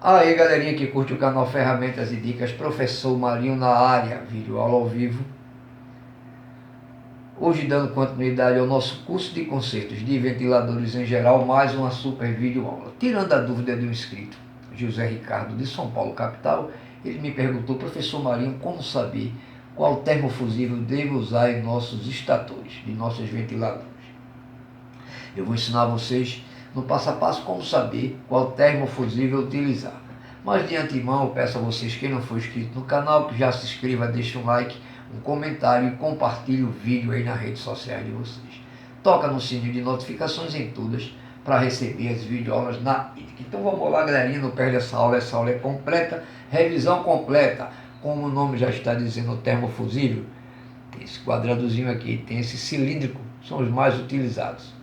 Aí galerinha que curte o canal Ferramentas e Dicas, Professor Marinho na área, vídeo aula ao vivo. Hoje dando continuidade ao nosso curso de conceitos de ventiladores em geral, mais uma super vídeo aula. Tirando a dúvida de um inscrito, José Ricardo de São Paulo capital, ele me perguntou: professor Marinho, como saber qual termofusível devo usar em nossos estatores, de nossos ventiladores? Eu vou ensinar vocês no passo a passo como saber qual termofusível utilizar. Mas de antemão eu peço a vocês, quem não for inscrito no canal, que já se inscreva, deixe um like, um comentário e compartilhe o vídeo aí nas redes sociais de vocês. Toca no sininho de notificações em todas para receber as videoaulas na IDIC. Então vamos lá, galerinha, não perde essa aula é completa, revisão completa, como o nome já está dizendo, o termofusível. Esse quadradozinho aqui tem esse cilíndrico, são os mais utilizados.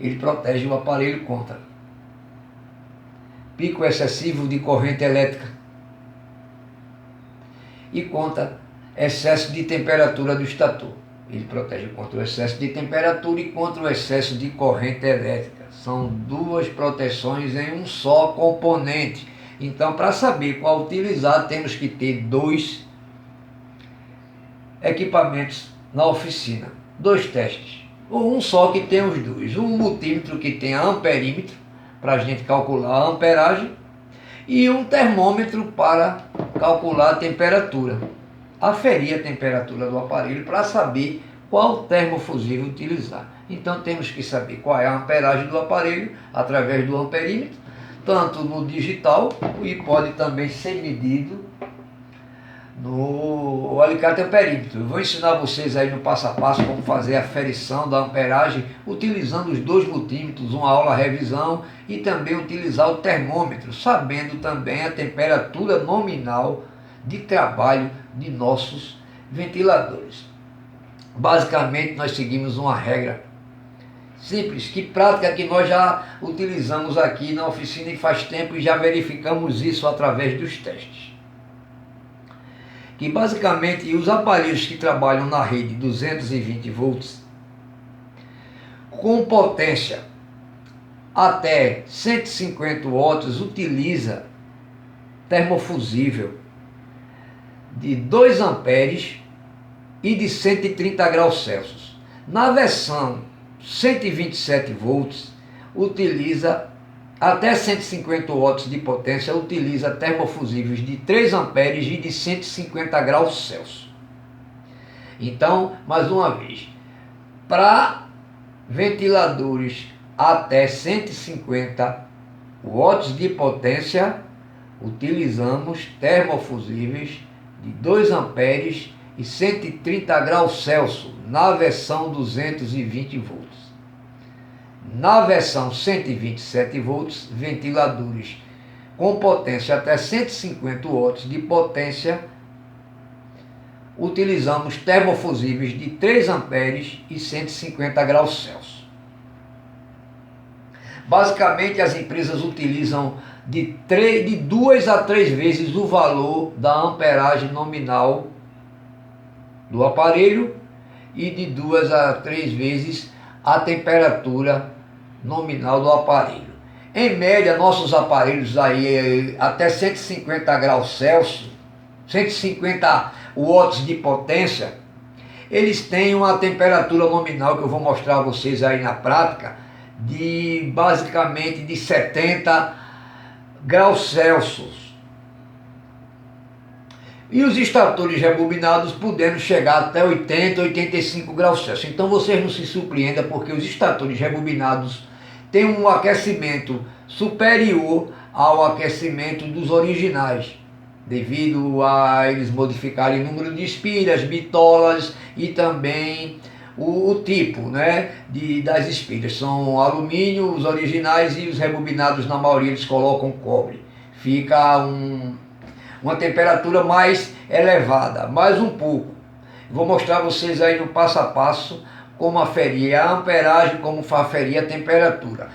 Ele protege o aparelho contra pico excessivo de corrente elétrica e contra excesso de temperatura do estator. Ele protege contra o excesso de temperatura e contra o excesso de corrente elétrica. São duas proteções em um só componente. Então, para saber qual utilizar, temos que ter dois equipamentos na oficina, dois testes. Ou um só que tem os dois, um multímetro que tem a amperímetro, para a gente calcular a amperagem, e um termômetro para calcular a temperatura, aferir a temperatura do aparelho para saber qual termofusível utilizar. Então temos que saber qual é a amperagem do aparelho através do amperímetro, tanto no digital e pode também ser medido no alicate amperímetro. Eu vou ensinar vocês aí no passo a passo como fazer a aferição da amperagem utilizando os dois multímetros, uma aula revisão e também utilizar o termômetro, sabendo também a temperatura nominal de trabalho de nossos ventiladores. Basicamente nós seguimos uma regra simples, que prática que nós já utilizamos aqui na oficina e faz tempo e já verificamos isso através dos testes. Que basicamente os aparelhos que trabalham na rede 220 volts com potência até 150 watts utiliza termofusível de 2 amperes e de 130 graus Celsius. Na versão 127 volts utiliza até 150 watts de potência, utiliza termofusíveis de 3 amperes e de 150 graus Celsius. Então, mais uma vez, para ventiladores até 150 watts de potência, utilizamos termofusíveis de 2 amperes e 130 graus Celsius na versão 220 volts. Na versão 127 volts, ventiladores com potência até 150 watts de potência, utilizamos termofusíveis de 3 amperes e 150 graus Celsius. Basicamente, as empresas utilizam de 2 a 3 vezes o valor da amperagem nominal do aparelho e de 2 a 3 vezes a temperatura nominal do aparelho. Em média, nossos aparelhos aí até 150 graus Celsius, 150 watts de potência, eles têm uma temperatura nominal que eu vou mostrar a vocês aí na prática, de basicamente de 70 graus Celsius. E os estatores rebobinados podendo chegar até 80, 85 graus Celsius. Então vocês não se surpreendam, porque os estatores rebobinados têm um aquecimento superior ao aquecimento dos originais, devido a eles modificarem o número de espilhas, bitolas e também o tipo, né, das espilhas. São alumínio, os originais, e os rebobinados, na maioria, eles colocam cobre. Fica uma temperatura mais elevada, mais um pouco. Vou mostrar a vocês aí no passo a passo como aferir a amperagem, como aferir a temperatura.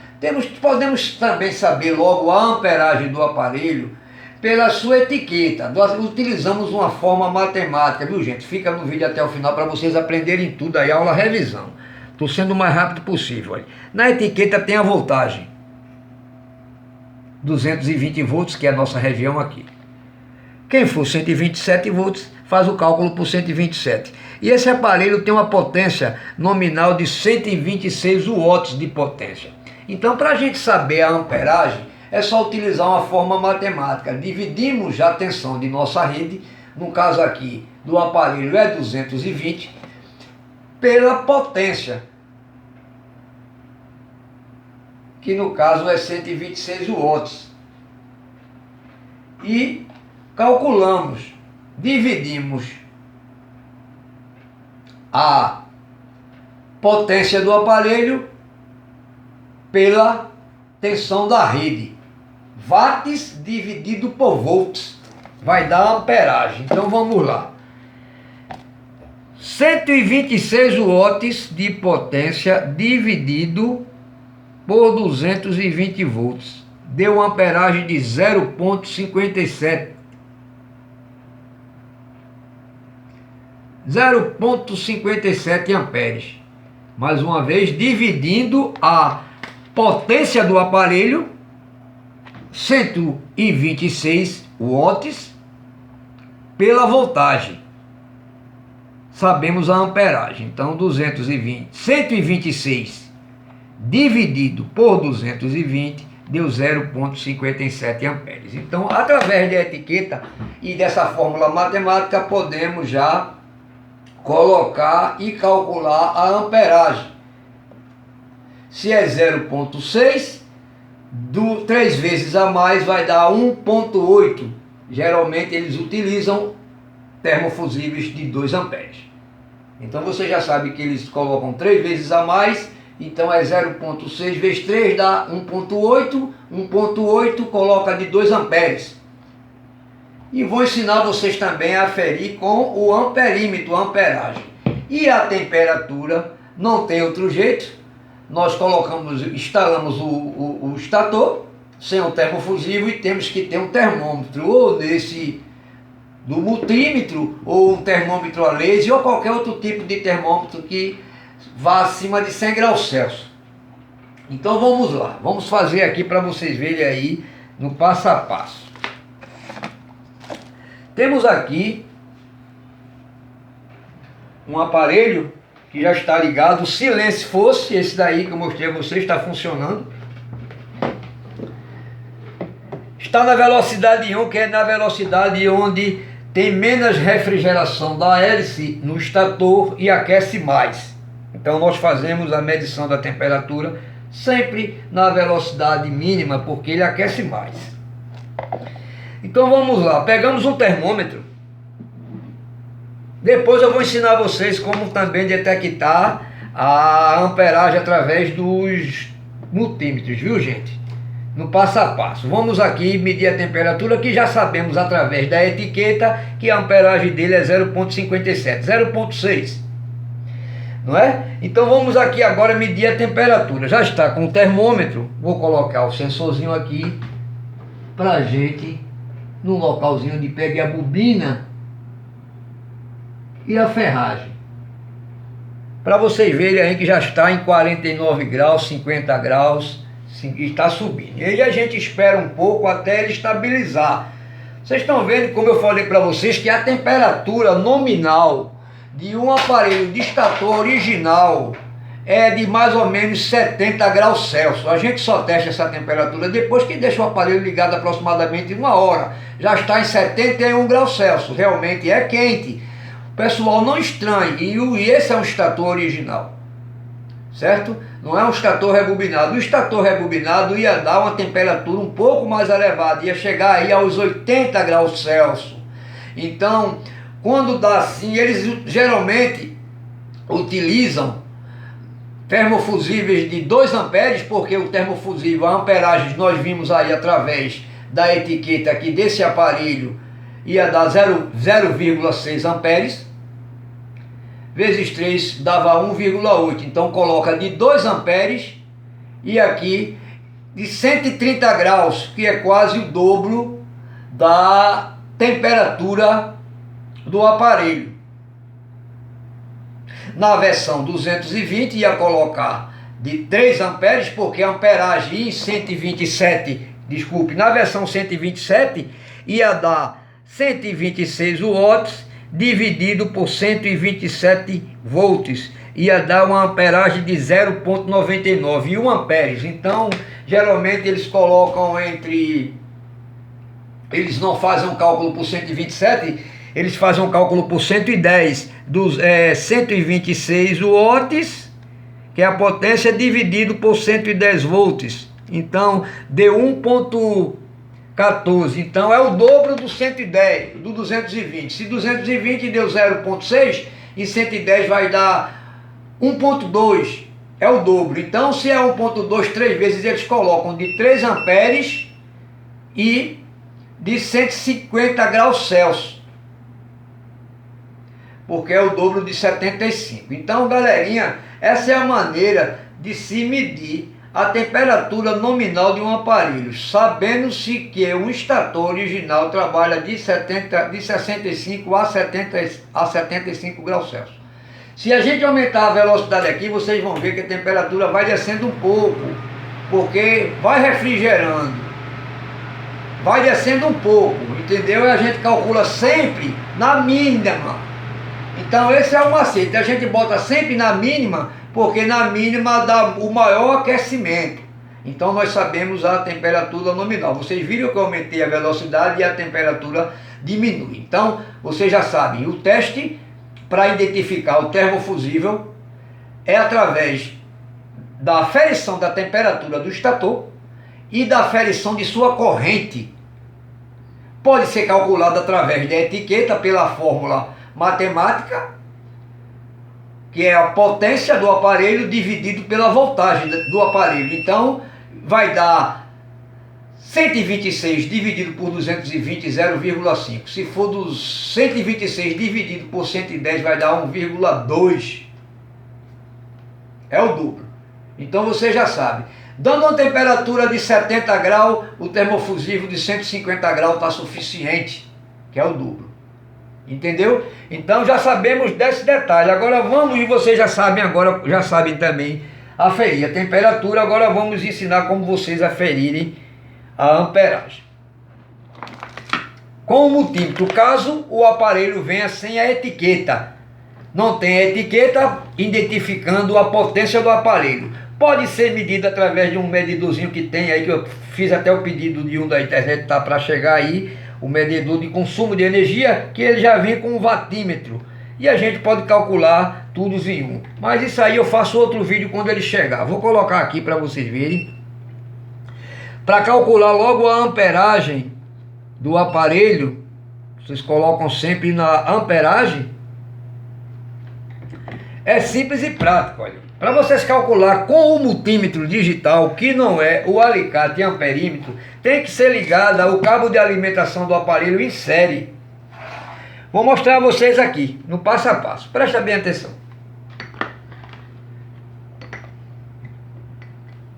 Podemos também saber logo a amperagem do aparelho pela sua etiqueta. Nós utilizamos uma forma matemática, viu gente? Fica no vídeo até o final para vocês aprenderem tudo aí, aula revisão. Estou sendo o mais rápido possível. Olha. Na etiqueta tem a voltagem. 220 volts, que é a nossa região aqui. Quem for 127 volts, faz o cálculo por 127. E esse aparelho tem uma potência nominal de 126 watts de potência. Então, para a gente saber a amperagem, é só utilizar uma forma matemática. Dividimos a tensão de nossa rede, no caso aqui do aparelho é 220, pela potência, que no caso é 126 watts. E calculamos, dividimos a potência do aparelho pela tensão da rede. Watts dividido por volts vai dar amperagem. Então vamos lá. 126 watts de potência dividido por 220 volts. Deu uma amperagem de 0,57. 0,57 amperes. Mais uma vez, dividindo a potência do aparelho, 126 watts, pela voltagem. Sabemos a amperagem. Então, 126 dividido por 220 deu 0,57 amperes. Então, através da etiqueta e dessa fórmula matemática, podemos já colocar e calcular a amperagem. Se é 0,6, 3 vezes a mais vai dar 1,8. Geralmente eles utilizam termofusíveis de 2 amperes. Então você já sabe que eles colocam 3 vezes a mais, então é 0,6 vezes 3 dá 1,8. 1,8 coloca de 2 amperes. E vou ensinar vocês também a aferir com o amperímetro, a amperagem. E a temperatura, não tem outro jeito. Nós instalamos o estator sem o termofusível e temos que ter um termômetro, ou nesse do multímetro, ou um termômetro a laser, ou qualquer outro tipo de termômetro que vá acima de 100 graus Celsius. Então vamos lá, vamos fazer aqui para vocês verem aí no passo a passo. Temos aqui um aparelho que já está ligado. Se lance fosse esse daí que eu mostrei a vocês, está funcionando. Está na velocidade 1, que é na velocidade onde tem menos refrigeração da hélice no estator e aquece mais. Então nós fazemos a medição da temperatura sempre na velocidade mínima, porque ele aquece mais. Então vamos lá, pegamos um termômetro. Depois eu vou ensinar a vocês como também detectar a amperagem através dos multímetros, viu gente? No passo a passo. Vamos aqui medir a temperatura, que já sabemos através da etiqueta que a amperagem dele é 0,57, 0,6. Não é? Então vamos aqui agora medir a temperatura. Já está com o termômetro. Vou colocar o sensorzinho aqui pra gente, no localzinho onde pegue a bobina e a ferragem, para vocês verem aí que já está em 49 graus, 50 graus, e está subindo. E aí a gente espera um pouco até ele estabilizar. Vocês estão vendo, como eu falei para vocês, que a temperatura nominal de um aparelho de estator original é de mais ou menos 70 graus Celsius. A gente só testa essa temperatura depois que deixa o aparelho ligado aproximadamente 1 hora. Já está em 71 graus Celsius, realmente é quente. O pessoal não estranhe, e esse é um estator original, certo? Não é um estator rebobinado. O estator rebobinado ia dar uma temperatura um pouco mais elevada, ia chegar aí aos 80 graus Celsius. Então, quando dá assim, eles geralmente utilizam termofusíveis de 2 amperes, porque o termofusível, a amperagem nós vimos aí através da etiqueta aqui desse aparelho, ia dar 0,6 amperes, vezes 3 dava 1,8, então coloca de 2 amperes e aqui de 130 graus, que é quase o dobro da temperatura do aparelho. Na versão 220 ia colocar de 3 amperes, porque a amperagem em 127 desculpe, na versão 127 ia dar 126 watts dividido por 127 volts. Ia dar uma amperagem de 0,99 amperes. Então, geralmente eles colocam entre... Eles não fazem um cálculo por 127, eles fazem um cálculo por 110 dos 126 watts, que é a potência, dividido por 110 volts. Então, deu 1,14. Então, é o dobro do 110, do 220. Se 220 deu 0,6, e 110 vai dar 1,2. É o dobro. Então, se é 1,2, 3 vezes, eles colocam de 3 amperes e de 150 graus Celsius, porque é o dobro de 75. Então, galerinha, essa é a maneira de se medir a temperatura nominal de um aparelho, sabendo-se que um estator original trabalha de 65 a 75 graus Celsius. Se a gente aumentar a velocidade aqui, vocês vão ver que a temperatura vai descendo um pouco, porque vai refrigerando. Vai descendo um pouco, entendeu? E a gente calcula sempre na mínima. Então esse é o macete, a gente bota sempre na mínima, porque na mínima dá o maior aquecimento. Então nós sabemos a temperatura nominal. Vocês viram que eu aumentei a velocidade e a temperatura diminui. Então vocês já sabem, o teste para identificar o termofusível é através da aferição da temperatura do estator e da aferição de sua corrente. Pode ser calculado através da etiqueta pela fórmula matemática, que é a potência do aparelho dividido pela voltagem do aparelho. Então, vai dar 126 dividido por 220, 0,5. Se for dos 126 dividido por 110, vai dar 1,2. É o dobro. Então, você já sabe. Dando uma temperatura de 70 graus, o termofusível de 150 graus está suficiente, que é o dobro. Entendeu? Então já sabemos desse detalhe. Agora vamos, e vocês já sabem agora, já sabem também aferir a temperatura. Agora vamos ensinar como vocês aferirem a amperagem. Com o multímetro, caso o aparelho venha sem a etiqueta, não tem a etiqueta identificando a potência do aparelho. Pode ser medida através de um medidorzinho que tem aí, que eu fiz até o pedido de um da internet, tá para chegar aí, o medidor de consumo de energia, que ele já vem com um watímetro. E a gente pode calcular tudo em um. Mas isso aí eu faço outro vídeo quando ele chegar. Vou colocar aqui para vocês verem. Para calcular logo a amperagem do aparelho, vocês colocam sempre na amperagem. É simples e prático, olha. Para vocês calcular com o multímetro digital, que não é o alicate amperímetro, tem que ser ligado ao cabo de alimentação do aparelho em série. Vou mostrar a vocês aqui, no passo a passo. Presta bem atenção.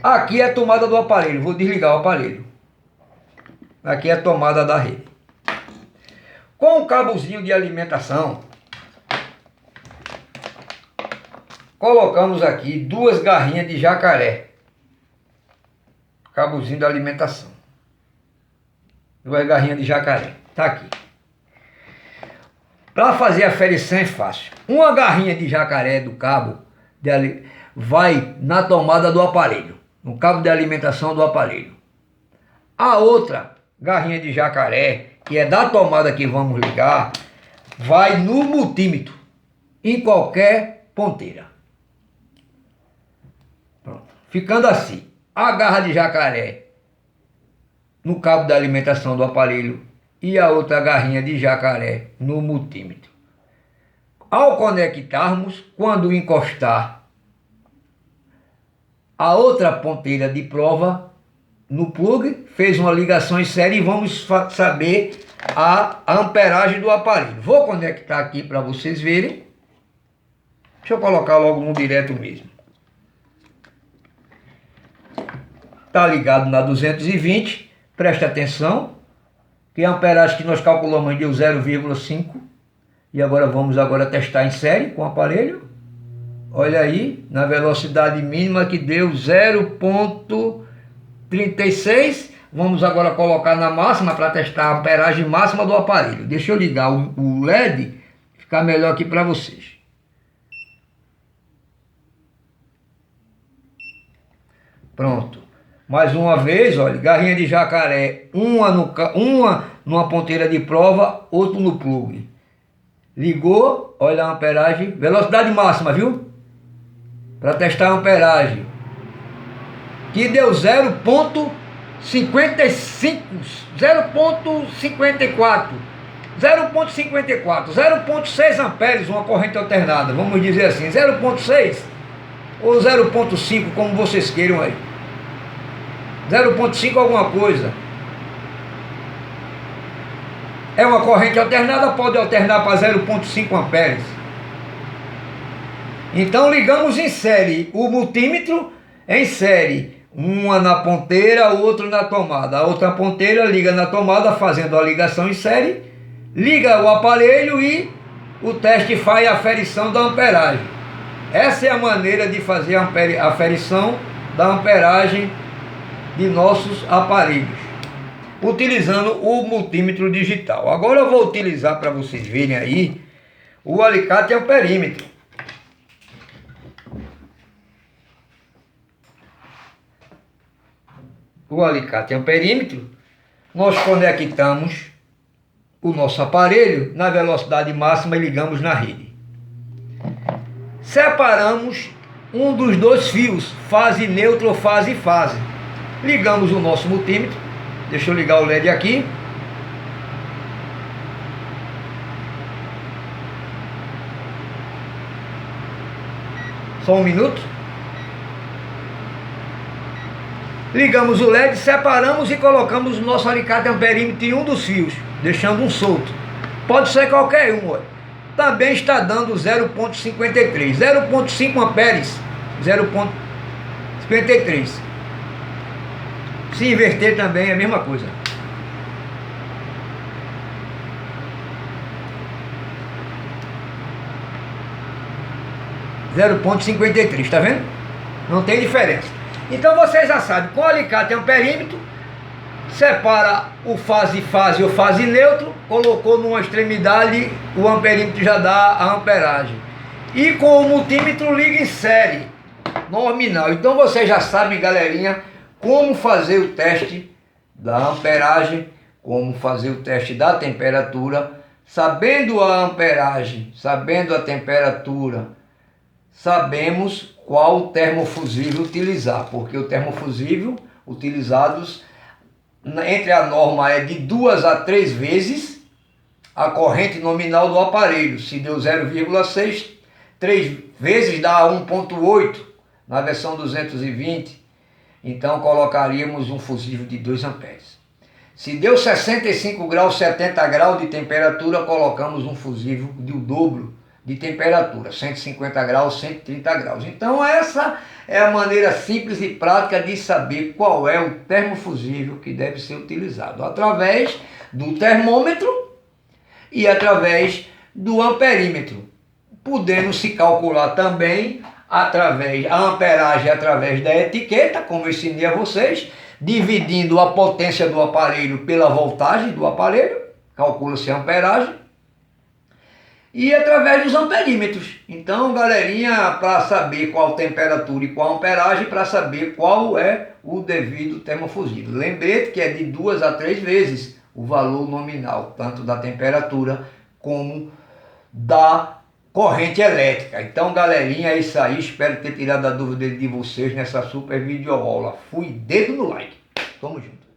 Aqui é a tomada do aparelho. Vou desligar o aparelho. Aqui é a tomada da rede. Com o cabozinho de alimentação, colocamos aqui 2 garrinhas de jacaré. Cabozinho de alimentação. 2 garrinhas de jacaré. Tá aqui. Para fazer a aferição é fácil. Uma garrinha de jacaré do cabo vai na tomada do aparelho, no cabo de alimentação do aparelho. A outra garrinha de jacaré, que é da tomada que vamos ligar, vai no multímetro, em qualquer ponteira. Pronto. Ficando assim, a garra de jacaré no cabo de alimentação do aparelho e a outra garrinha de jacaré no multímetro. Ao conectarmos, quando encostar a outra ponteira de prova no plug, fez uma ligação em série e vamos saber a amperagem do aparelho. Vou conectar aqui para vocês verem. Deixa eu colocar logo no direto mesmo. Está ligado na 220, presta atenção, que a amperagem que nós calculamos deu 0,5. E agora vamos testar em série com o aparelho. Olha aí, na velocidade mínima que deu 0,36, Vamos agora colocar na máxima para testar a amperagem máxima do aparelho. Deixa eu ligar o LED, ficar melhor aqui para vocês. Pronto. Mais uma vez, olha, garrinha de jacaré, uma numa ponteira de prova, outro no plugue. Ligou, olha a amperagem, velocidade máxima, viu? Para testar a amperagem. Que deu 0,55, 0,54, 0,54, 0,6 amperes, uma corrente alternada, vamos dizer assim, 0,6 ou 0,5, como vocês queiram aí. 0,5 alguma coisa. É uma corrente alternada, pode alternar para 0,5 amperes. Então ligamos em série o multímetro em série. Uma na ponteira, outra na tomada. A outra ponteira liga na tomada, fazendo a ligação em série. Liga o aparelho e o teste faz a aferição da amperagem. Essa é a maneira de fazer a aferição da amperagem de nossos aparelhos, utilizando o multímetro digital. Agora eu vou utilizar, para vocês verem aí, o alicate amperímetro. O alicate amperímetro, nós conectamos o nosso aparelho na velocidade máxima e ligamos na rede. Separamos um dos dois fios, fase neutra ou fase. Ligamos o nosso multímetro. Deixa eu ligar o LED aqui. Só um minuto. Ligamos o LED, separamos e colocamos o nosso alicate amperímetro em um dos fios, deixando um solto. Pode ser qualquer um, olha. Também está dando 0,53, 0,5 amperes, 0,53. Se inverter também é a mesma coisa. (0,53), tá vendo? Não tem diferença. Então vocês já sabem, com o alicate amperímetro, separa o fase ou fase neutro, colocou numa extremidade, o amperímetro já dá a amperagem. E com o multímetro liga em série, nominal. Então vocês já sabem, galerinha, como fazer o teste da amperagem, como fazer o teste da temperatura. Sabendo a amperagem, sabendo a temperatura, sabemos qual termofusível utilizar, porque o termofusível utilizados entre a norma é de 2 a 3 vezes a corrente nominal do aparelho. Se deu 0,6, 3 vezes dá 1,8 na versão 220. Então colocaríamos um fusível de 2 amperes. Se deu 65 graus, 70 graus de temperatura, colocamos um fusível de o dobro de temperatura, 150 graus, 130 graus. Então essa é a maneira simples e prática de saber qual é o termofusível que deve ser utilizado, através do termômetro e através do amperímetro, podendo se calcular também através a amperagem através da etiqueta, como eu ensinei a vocês, dividindo a potência do aparelho pela voltagem do aparelho, calcula-se a amperagem, e através dos amperímetros. Então, galerinha, para saber qual temperatura e qual amperagem, para saber qual é o devido termofusível. Lembrete que é de 2 a 3 vezes o valor nominal, tanto da temperatura como da corrente elétrica. Então, galerinha, é isso aí. Espero ter tirado a dúvida de vocês nessa super videoaula. Fui dedo no like. Tamo junto.